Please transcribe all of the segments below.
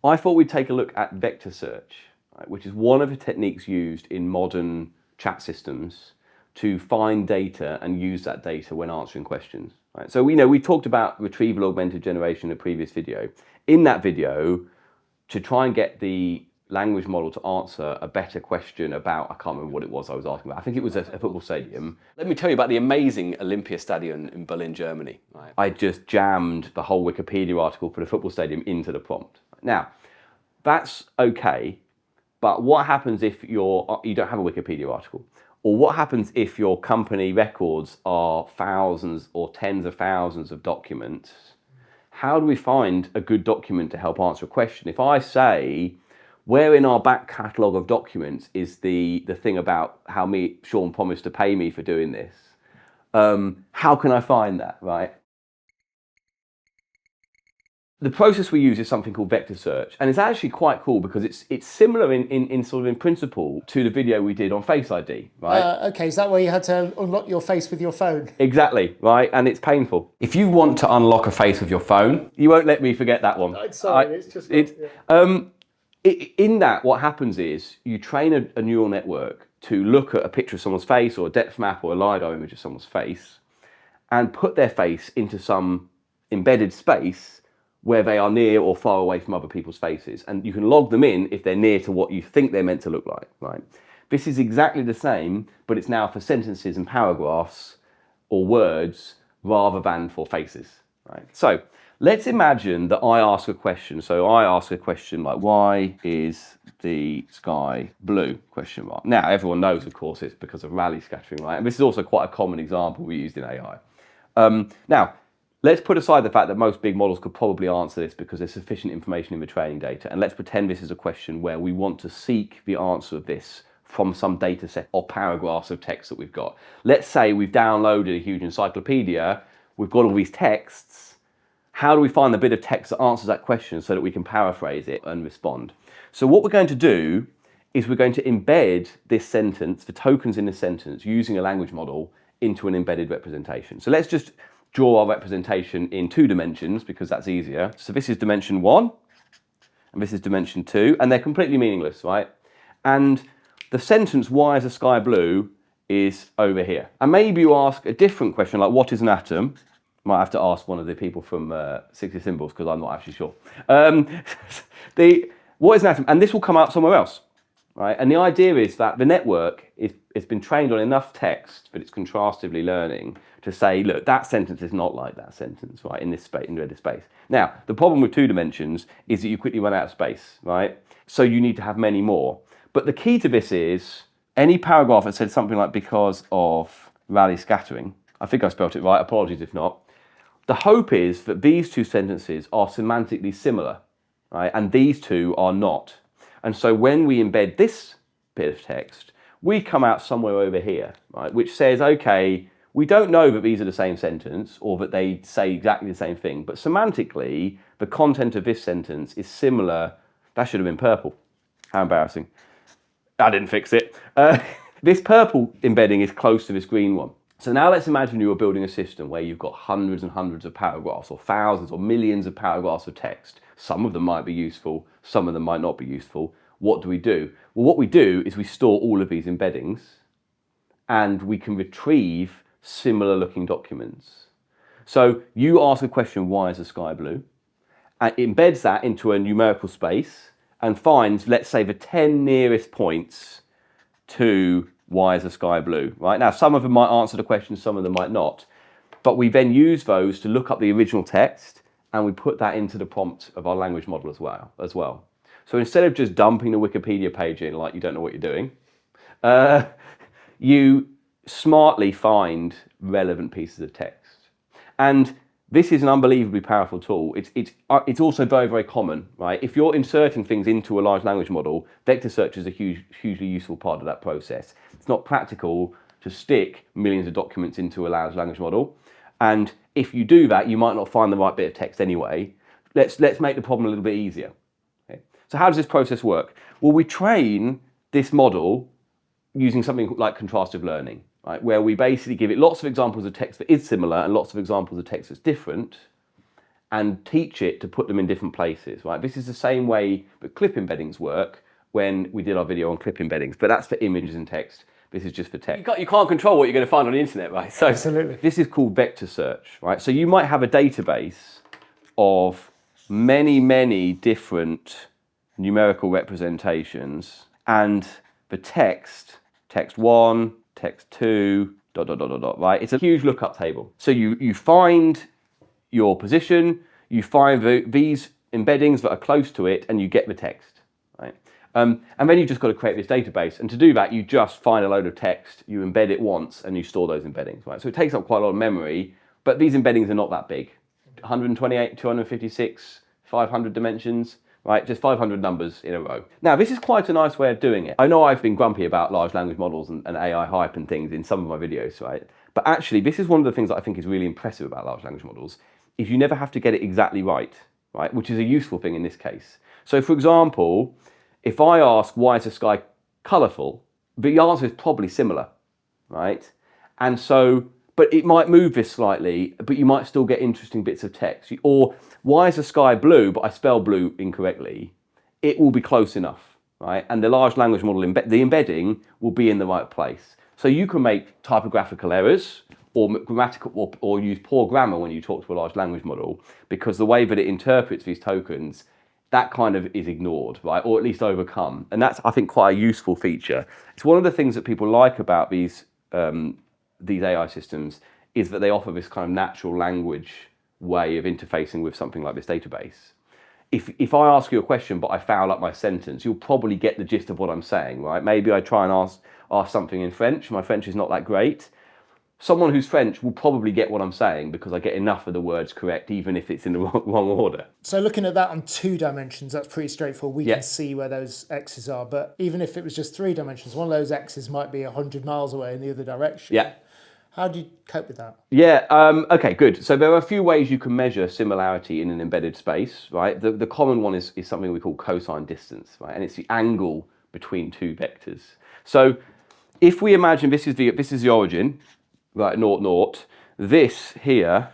I thought we'd take a look at vector search, right, which is one of the techniques used in modern chat systems to find data and use that data when answering questions. Right? So we talked about retrieval augmented generation in a previous video. In that video, to try and get the language model to answer a better question about, I can't remember what it was I was asking about. I think it was a football stadium. Let me tell you about the amazing Olympiastadion in Berlin, Germany. Right. I just jammed the whole Wikipedia article for the football stadium into the prompt. Now, that's okay, but what happens if you don't have a Wikipedia article? Or what happens if your company records are thousands or tens of thousands of documents? How do we find a good document to help answer a question? If I say, where in our back catalogue of documents is the thing about how Sean promised to pay me for doing this, how can I find that, right? The process we use is something called vector search, and it's actually quite cool because it's similar in sort of in principle to the video we did on Face ID, right? Okay, is that where you had to unlock your face with your phone? Exactly, right, and it's painful. If you want to unlock a face with your phone, you won't let me forget that one. Sorry, it's just... In that, what happens is you train a neural network to look at a picture of someone's face or a depth map or a LiDAR image of someone's face and put their face into some embedded space where they are near or far away from other people's faces. And you can log them in if they're near to what you think they're meant to look like, right? This is exactly the same, but it's now for sentences and paragraphs or words rather than for faces, right? So let's imagine that I ask a question. So I ask a question like, why is the sky blue? Question mark. Now, everyone knows, of course, it's because of Rayleigh scattering, right? And this is also quite a common example we used in AI. Now, let's put aside the fact that most big models could probably answer this because there's sufficient information in the training data. And let's pretend this is a question where we want to seek the answer of this from some data set or paragraphs of text that we've got. Let's say we've downloaded a huge encyclopedia, we've got all these texts. How do we find the bit of text that answers that question so that we can paraphrase it and respond? So what we're going to do is we're going to embed this sentence, the tokens in this sentence, using a language model into an embedded representation. So let's just draw our representation in 2 dimensions because that's easier. So this is dimension 1 and this is dimension 2, and they're completely meaningless, right? And the sentence, why is the sky blue, is over here. And maybe you ask a different question like, what is an atom? Might have to ask one of the people from 60 Symbols because I'm not actually sure. What is an atom? And this will come out somewhere else, right? And the idea is that the network it's been trained on enough text, but it's contrastively learning to say, look, that sentence is not like that sentence, right, in this space, in this space. Now, the problem with 2 dimensions is that you quickly run out of space, right? So you need to have many more. But the key to this is any paragraph that said something like because of Rayleigh scattering, I think I spelt it right, apologies if not. The hope is that these 2 sentences are semantically similar, right? And these 2 are not. And so when we embed this bit of text, we come out somewhere over here, right? Which says, okay, we don't know that these are the same sentence or that they say exactly the same thing, but semantically, the content of this sentence is similar. That should have been purple. How embarrassing. I didn't fix it. This purple embedding is close to this green one. So now let's imagine you are building a system where you've got hundreds and hundreds of paragraphs or thousands or millions of paragraphs of text. Some of them might be useful, some of them might not be useful. What do we do? Well, what we do is we store all of these embeddings and we can retrieve similar looking documents. So you ask a question, why is the sky blue? And it embeds that into a numerical space and finds, let's say, the 10 nearest points to why is the sky blue, right? Now, some of them might answer the question, some of them might not. But we then use those to look up the original text and we put that into the prompt of our language model as well. So instead of just dumping the Wikipedia page in like you don't know what you're doing, you smartly find relevant pieces of text. And this is an unbelievably powerful tool. It's also very, very common, right? If you're inserting things into a large language model, vector search is a hugely useful part of that process. It's not practical to stick millions of documents into a large language model. And if you do that, you might not find the right bit of text anyway. Let's make the problem a little bit easier. Okay? So how does this process work? Well, we train this model using something like contrastive learning, right, where we basically give it lots of examples of text that is similar and lots of examples of text that's different. and teach it to put them in different places, right? This is the same way that clip embeddings work when we did our video on clip embeddings, but that's for images and text. This is just for text. You can't control what you're going to find on the internet, right? So Absolutely. This is called vector search, right? So you might have a database of many, many different numerical representations, and the text 1, text 2, ... right? It's a huge lookup table. So you find your position, you find these embeddings that are close to it, and you get the text, right? And then you've just got to create this database. And to do that, you just find a load of text, you embed it once, and you store those embeddings, right? So it takes up quite a lot of memory, but these embeddings are not that big. 128, 256, 500 dimensions, right? Just 500 numbers in a row. Now, this is quite a nice way of doing it. I know I've been grumpy about large language models and AI hype and things in some of my videos, right? But actually, this is one of the things that I think is really impressive about large language models, is you never have to get it exactly right? Which is a useful thing in this case. So for example, if I ask, why is the sky colourful? The answer is probably similar, right? And so, but it might move this slightly, but you might still get interesting bits of text. Or why is the sky blue, but I spell blue incorrectly? It will be close enough, right? And the large language model, the embedding will be in the right place. So you can make typographical errors or grammatical or use poor grammar when you talk to a large language model, because the way that it interprets these tokens, that kind of is ignored, right? Or at least overcome. And that's, I think, quite a useful feature. It's one of the things that people like about these AI systems, is that they offer this kind of natural language way of interfacing with something like this database. If I ask you a question but I foul up my sentence, you'll probably get the gist of what I'm saying, right? Maybe I try and ask something in French. My French is not that great. Someone who's French will probably get what I'm saying because I get enough of the words correct, even if it's in the wrong order. So looking at that on 2 dimensions, that's pretty straightforward. We Yeah. can see where those X's are. But even if it was just 3 dimensions, one of those X's might be 100 miles away in the other direction. Yeah. How do you cope with that? Yeah, okay, good. So there are a few ways you can measure similarity in an embedded space, right? The common one is something we call cosine distance, right? And it's the angle between 2 vectors. So if we imagine this is the origin, right, 0, 0, this here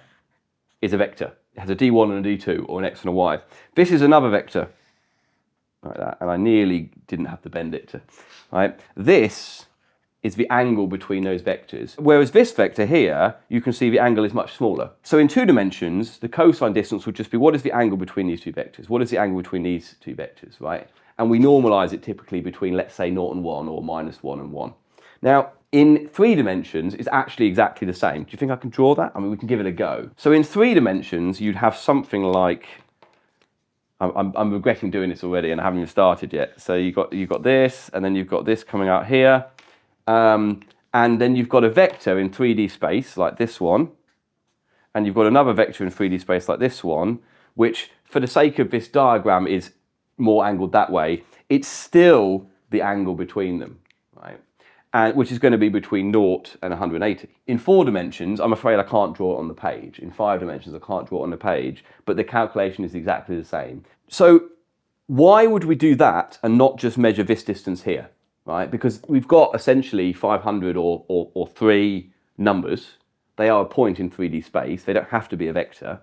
is a vector. It has a d1 and a d2, or an x and a y. This is another vector, like that, and I nearly didn't have to bend it to, right? This is the angle between those vectors. Whereas this vector here, you can see the angle is much smaller. So in 2 dimensions, the cosine distance would just be, what is the angle between these 2 vectors? What is the angle between these 2 vectors, right? And we normalize it typically between, let's say, 0 and 1, or -1 and 1. Now, in 3 dimensions, it's actually exactly the same. Do you think I can draw that? I mean, we can give it a go. So in 3 dimensions, you'd have something like, I'm regretting doing this already and I haven't even started yet. So you've got this, and then you've got this coming out here. And then you've got a vector in 3D space like this one, and you've got another vector in 3D space like this one, which for the sake of this diagram is more angled that way. It's still the angle between them, right? And which is going to be between 0 and 180. In 4 dimensions, I'm afraid I can't draw it on the page. In 5 dimensions, I can't draw it on the page, but the calculation is exactly the same. So why would we do that and not just measure this distance here? Right, because we've got essentially 500 or 3 numbers. They are a point in 3D space. They don't have to be a vector.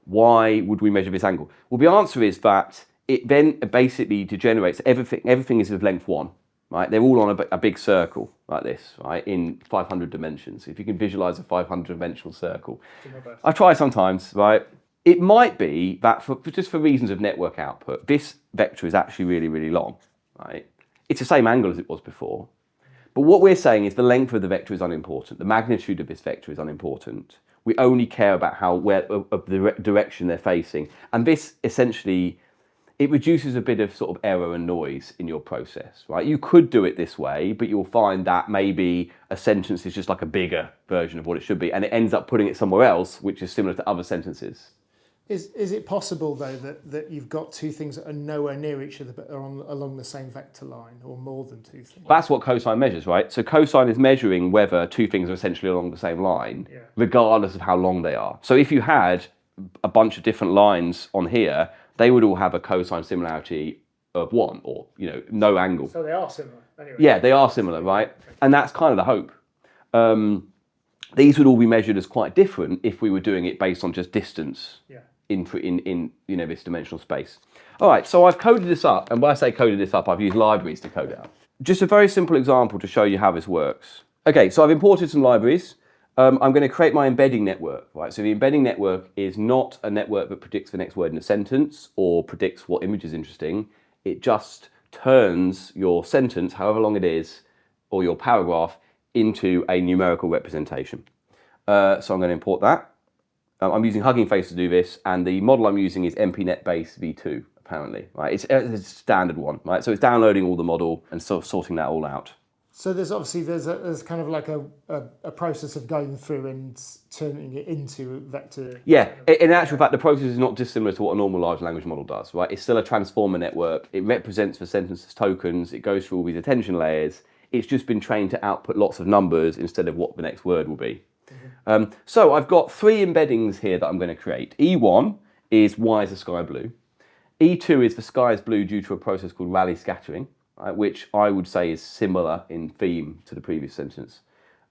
Why would we measure this angle? Well, the answer is that it then basically degenerates. Everything is of length 1. Right, they're all on a big circle like this, right, in 500 dimensions. If you can visualize a 500-dimensional circle, I try sometimes, right. It might be that just for reasons of network output, this vector is actually really, really long, right. It's the same angle as it was before. But what we're saying is the length of the vector is unimportant. The magnitude of this vector is unimportant. We only care about the direction they're facing. And this essentially, it reduces a bit of sort of error and noise in your process, right? You could do it this way, but you'll find that maybe a sentence is just like a bigger version of what it should be, and it ends up putting it somewhere else, which is similar to other sentences. Is it possible, though, that you've got 2 things that are nowhere near each other but are along the same vector line, or more than 2 things? That's what cosine measures, right? So cosine is measuring whether 2 things are essentially along the same line, regardless of how long they are. So if you had a bunch of different lines on here, they would all have a cosine similarity of 1, or no angle. So they are similar, anyway. Yeah, they are similar, right? And that's kind of the hope. These would all be measured as quite different if we were doing it based on just distance. Yeah. in this dimensional space. All right, so I've coded this up, and when I say coded this up, I've used libraries to code it up. Just a very simple example to show you how this works. Okay, so I've imported some libraries. I'm going to create my embedding network, right? So the embedding network is not a network that predicts the next word in a sentence or predicts what image is interesting. It just turns your sentence, however long it is, or your paragraph, into a numerical representation. So I'm going to import that. I'm using Hugging Face to do this, and the model I'm using is MPNet base v2, apparently. Right? It's a standard one, right? So it's downloading all the model and sort of sorting that all out. So there's obviously there's kind of like a process of going through and turning it into a vector. Yeah, in actual fact, the process is not dissimilar to what a normal large language model does, right? It's still a transformer network. It represents the sentence as tokens. It goes through all these attention layers. It's just been trained to output lots of numbers instead of what the next word will be. So I've got 3 embeddings here that I'm going to create. E1 is why is the sky blue? E2 is the sky is blue due to a process called Rayleigh scattering, right, which I would say is similar in theme to the previous sentence.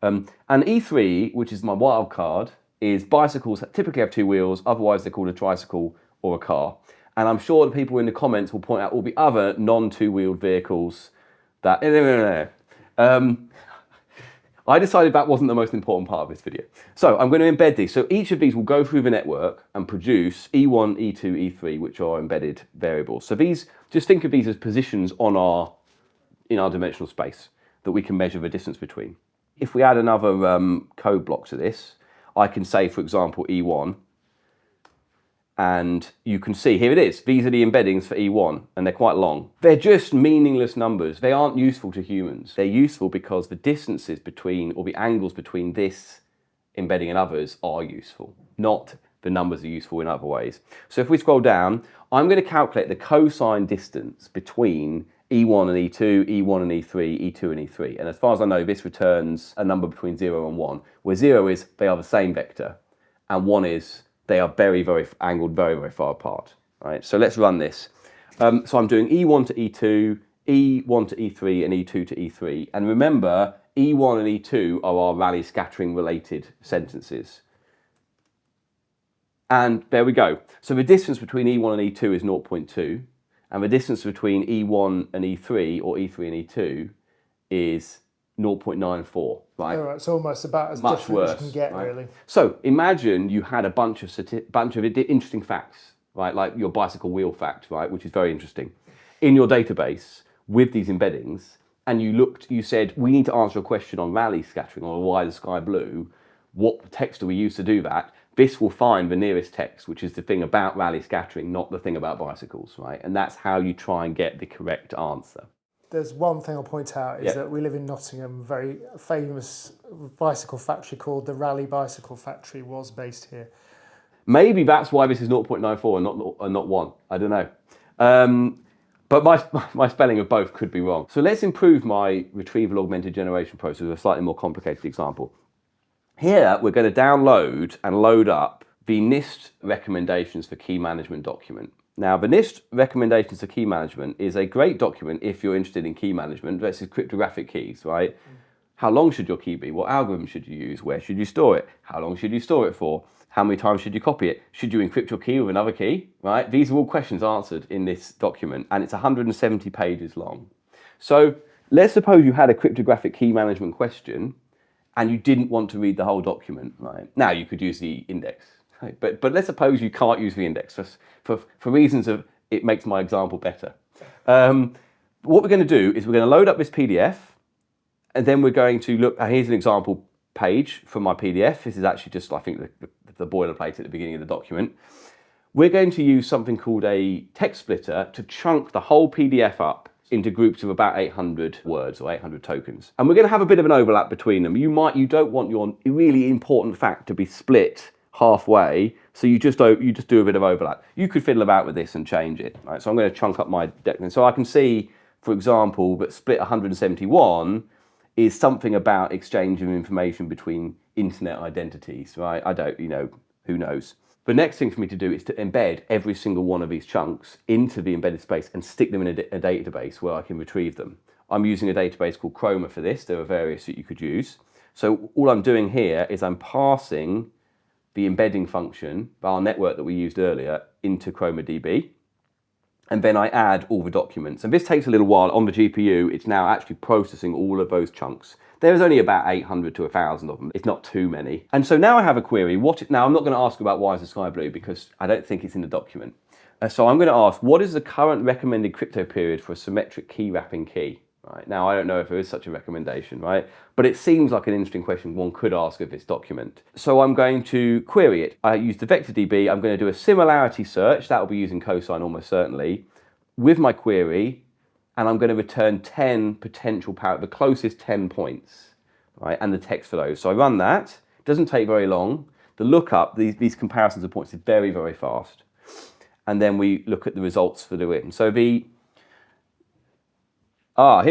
And E3, which is my wild card, is bicycles that typically have 2 wheels, otherwise they're called a tricycle or a car. And I'm sure the people in the comments will point out all the other non-2-wheeled vehicles that... I decided that wasn't the most important part of this video. So I'm going to embed these. So each of these will go through the network and produce E1, E2, E3, which are embedded variables. So these, just think of these as positions on in our dimensional space that we can measure the distance between. If we add another code block to this, I can say, for example, E1, and you can see, here it is. These are the embeddings for E1, and they're quite long. They're just meaningless numbers. They aren't useful to humans. They're useful because the distances between, or the angles between this embedding and others are useful, not the numbers are useful in other ways. So if we scroll down, I'm going to calculate the cosine distance between E1 and E2, E1 and E3, E2 and E3. And as far as I know, this returns a number between 0 and 1, where 0 is they are the same vector, and 1 is they are very, very angled very, very far apart. Right? So let's run this. So I'm doing E1 to E2, E1 to E3, and E2 to E3. And remember, E1 and E2 are our Rayleigh scattering related sentences. And there we go. So the distance between E1 and E2 is 0.2. And the distance between E1 and E3, or E3 and E2, is 0.94, right? All right, it's almost about as Much different worse, as you can get, right? really. So imagine you had a bunch of interesting facts, right? Like your bicycle wheel fact, right? Which is very interesting, in your database with these embeddings, and you said, we need to answer a question on Rayleigh scattering or why the sky blue. What text do we use to do that? This will find the nearest text, which is the thing about Rayleigh scattering, not the thing about bicycles, right? And that's how you try and get the correct answer. There's one thing I'll point out is that we live in Nottingham. A very famous bicycle factory called the Rayleigh Bicycle Factory was based here. Maybe that's why this is 0.94 and not 1. I don't know. But my spelling of both could be wrong. So let's improve my retrieval augmented generation process with a slightly more complicated example. Here, we're going to download and load up the NIST recommendations for key management document. Now, the NIST recommendations for key management is a great document if you're interested in key management. This is cryptographic keys, right? How long should your key be? What algorithm should you use? Where should you store it? How long should you store it for? How many times should you copy it? Should you encrypt your key with another key, right? These are all questions answered in this document, and it's 170 pages long. So let's suppose you had a cryptographic key management question and you didn't want to read the whole document, right? Now you could use the index. Right? But let's suppose you can't use the index for reasons of it makes my example better. What we're going to do is we're going to load up this PDF, and then we're going to look. Here's an example page from my PDF. This is actually just, I think, the boilerplate at the beginning of the document. We're going to use something called a text splitter to chunk the whole PDF up into groups of about 800 words or 800 tokens. And we're going to have a bit of an overlap between them. You don't want your really important fact to be split halfway, so you just do a bit of overlap. You could fiddle about with this and change it. Right? So I'm going to chunk up my deck. So I can see, for example, that split 171 is something about exchange of information between internet identities, right? I don't, who knows? The next thing for me to do is to embed every single one of these chunks into the embedded space and stick them in a database where I can retrieve them. I'm using a database called Chroma for this. There are various that you could use. So all I'm doing here is I'm passing the embedding function, our network that we used earlier, into ChromaDB. And then I add all the documents. And this takes a little while. On the GPU, it's now actually processing all of those chunks. There's only about 800 to 1,000 of them. It's not too many. And so now I have a query. Now I'm not going to ask about why is the sky blue, because I don't think it's in the document. So I'm going to ask, what is the current recommended crypto period for a symmetric key wrapping key? Right. Now, I don't know if there is such a recommendation, right? But it seems like an interesting question one could ask of this document. So I'm going to query it. I use the vector DB. I'm going to do a similarity search. That will be using cosine almost certainly, with my query. And I'm going to return 10 potential the closest 10 points, right? And the text for those. So I run that. It doesn't take very long. The lookup, these comparisons of points is very, very fast. And then we look at the results for the written. So here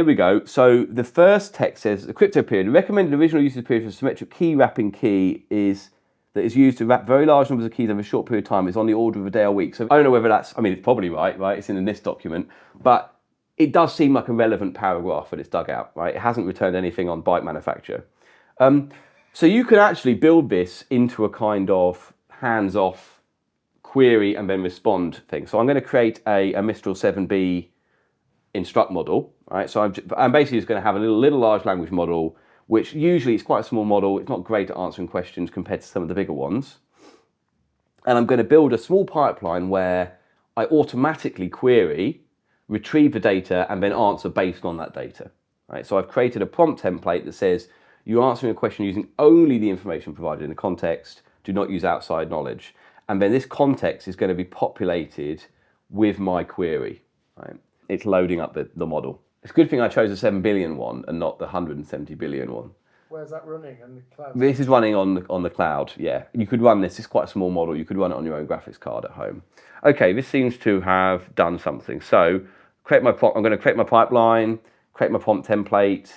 we go. So the first text says the crypto period. The recommended original usage period for a symmetric key wrapping key is used to wrap very large numbers of keys over a short period of time. Is on the order of a day or week. So I don't know whether that's, it's probably right? It's in this document, but it does seem like a relevant paragraph that it's dug out, right? It hasn't returned anything on byte manufacture. So you can actually build this into a kind of hands-off query and then respond thing. So I'm going to create a Mistral 7B instruct model, right? So I'm basically just going to have a little large language model, which usually is quite a small model. It's not great at answering questions compared to some of the bigger ones. And I'm going to build a small pipeline where I automatically query, retrieve the data, and then answer based on that data, right? So I've created a prompt template that says, you're answering a question using only the information provided in the context, do not use outside knowledge. And then this context is going to be populated with my query, right? It's loading up the model. It's a good thing I chose the 7 billion one and not the 170 billion one. Where's that running? On the cloud? This is running on the cloud, yeah. You could run this, it's quite a small model, you could run it on your own graphics card at home. Okay, this seems to have done something. So I'm going to create my pipeline, create my prompt template.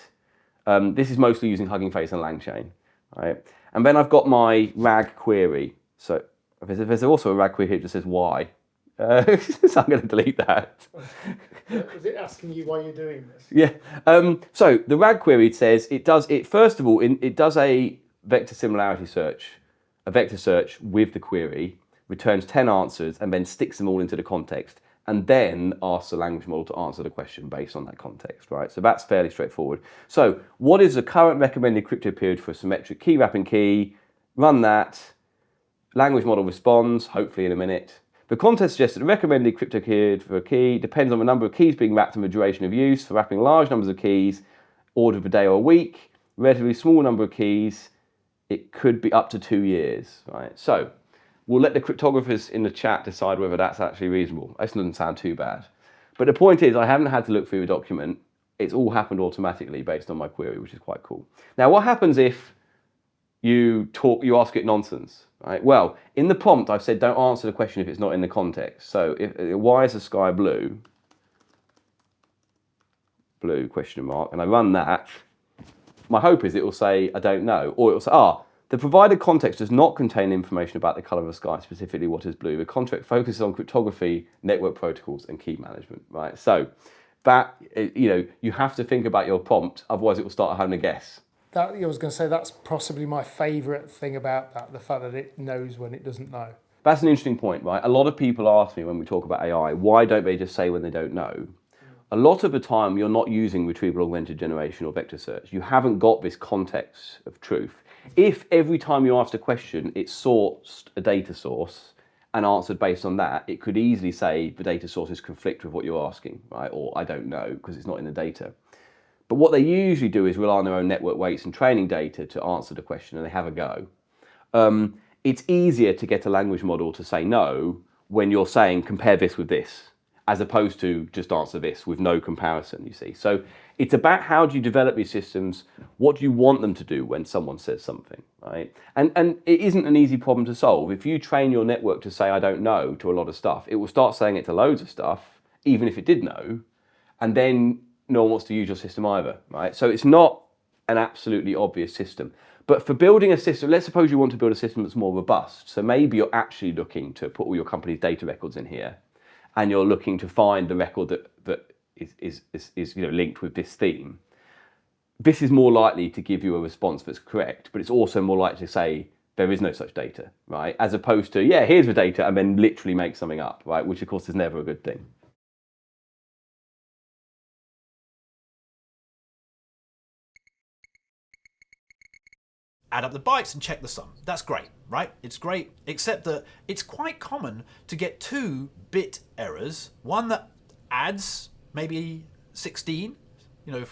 This is mostly using Hugging Face and LangChain, right? And then I've got my RAG query. So there's also a RAG query here that says why. So I'm going to delete that. Was it asking you why you're doing this? Yeah. So the RAG query says it does a vector similarity search, a vector search with the query, returns 10 answers, and then sticks them all into the context, and then asks the language model to answer the question based on that context, right? So that's fairly straightforward. So what is the current recommended crypto period for a symmetric key wrapping key? Run that. Language model responds, hopefully in a minute. The context suggests that the recommended crypto period for a key depends on the number of keys being wrapped and the duration of use. For wrapping large numbers of keys, order of a day or a week, relatively small number of keys, it could be up to 2 years, right? So we'll let the cryptographers in the chat decide whether that's actually reasonable. This doesn't sound too bad. But the point is, I haven't had to look through the document. It's all happened automatically based on my query, which is quite cool. Now, what happens if you ask it nonsense, right? Well, in the prompt, I've said don't answer the question if it's not in the context. So why is the sky blue? Blue question mark, and I run that. My hope is it will say I don't know, or it will say the provided context does not contain information about the color of the sky, specifically what is blue. The context focuses on cryptography, network protocols, and key management, right? So that, you have to think about your prompt, otherwise it will start having a guess. I was going to say that's possibly my favourite thing about that, the fact that it knows when it doesn't know. That's an interesting point, right? A lot of people ask me when we talk about AI, why don't they just say when they don't know? A lot of the time you're not using retrieval augmented generation or vector search. You haven't got this context of truth. If every time you asked a question, it sourced a data source and answered based on that, it could easily say the data sources conflict with what you're asking, right? Or I don't know because it's not in the data. But what they usually do is rely on their own network weights and training data to answer the question, and they have a go. It's easier to get a language model to say no when you're saying compare this with this, as opposed to just answer this with no comparison, you see. So it's about how do you develop these systems, what do you want them to do when someone says something, right? And it isn't an easy problem to solve. If you train your network to say I don't know to a lot of stuff, it will start saying it to loads of stuff, even if it did know, and then no one wants to use your system either, right? So it's not an absolutely obvious system. But for building a system, let's suppose you want to build a system that's more robust. So maybe you're actually looking to put all your company's data records in here, and you're looking to find the record that is linked with this theme. This is more likely to give you a response that's correct, but it's also more likely to say there is no such data, right? As opposed to, yeah, here's the data, and then literally make something up, right? Which of course is never a good thing. Add up the bytes and check the sum. That's great, right? It's great, except that it's quite common to get 2-bit errors. One that adds maybe 16, you know,